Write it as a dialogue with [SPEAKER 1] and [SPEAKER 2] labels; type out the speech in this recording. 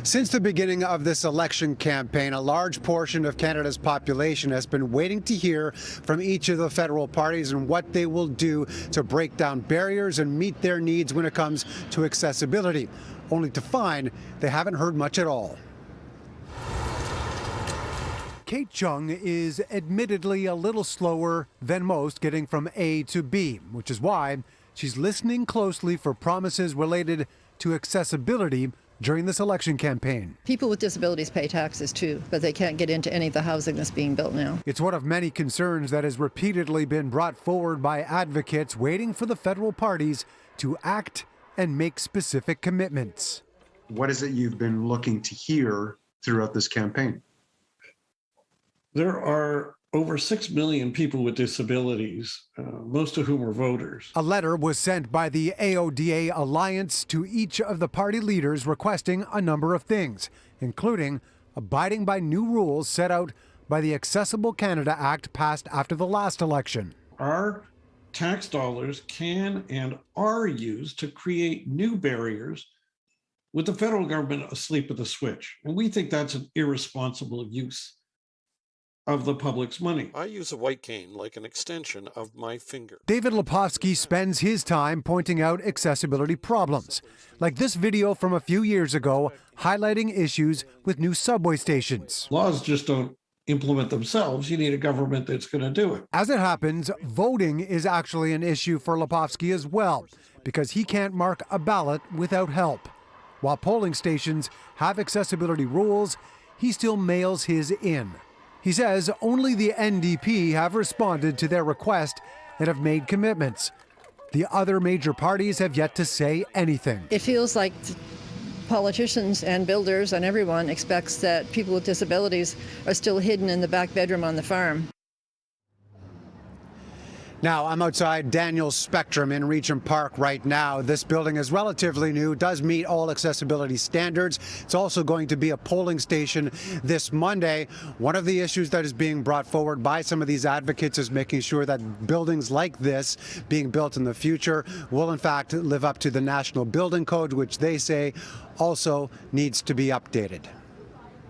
[SPEAKER 1] Since the beginning of this election campaign, a large portion of Canada's population has been waiting to hear from each of the federal parties and what they will do to break down barriers and meet their needs when it comes to accessibility, only to find they haven't heard much at all. Kate Chung is admittedly a little slower than most getting from A to B, which is why she's listening closely for promises related to accessibility during this election campaign.
[SPEAKER 2] People with disabilities pay taxes too, but they can't get into any of the housing that's being built now.
[SPEAKER 1] It's one of many concerns that has repeatedly been brought forward by advocates waiting for the federal parties to act and make specific commitments.
[SPEAKER 3] What is it you've been looking to hear throughout this campaign?
[SPEAKER 4] There are over 6 million people with disabilities, most of whom are voters.
[SPEAKER 1] A letter was sent by the AODA Alliance to each of the party leaders requesting a number of things, including abiding by new rules set out by the Accessible Canada Act passed after the last election.
[SPEAKER 4] Our tax dollars can and are used to create new barriers with the federal government asleep at the switch. And we think that's an irresponsible use of the public's money.
[SPEAKER 5] I use a white cane like an extension of my finger.
[SPEAKER 1] David Lepofsky spends his time pointing out accessibility problems, like this video from a few years ago highlighting issues with new subway stations.
[SPEAKER 4] Laws just don't implement themselves. You need a government that's going to do it.
[SPEAKER 1] As it happens, voting is actually an issue for Lepofsky as well, because he can't mark a ballot without help. While polling stations have accessibility rules, he still mails his in. He says only the NDP have responded to their request and have made commitments. The other major parties have yet to say anything.
[SPEAKER 2] It feels like politicians and builders and everyone expects that people with disabilities are still hidden in the back bedroom on the farm.
[SPEAKER 1] Now, I'm outside Daniel's Spectrum in Regent Park right now. This building is relatively new, does meet all accessibility standards. It's also going to be a polling station this Monday. One of the issues that is being brought forward by some of these advocates is making sure that buildings like this being built in the future will in fact live up to the National Building Code, which they say also needs to be updated.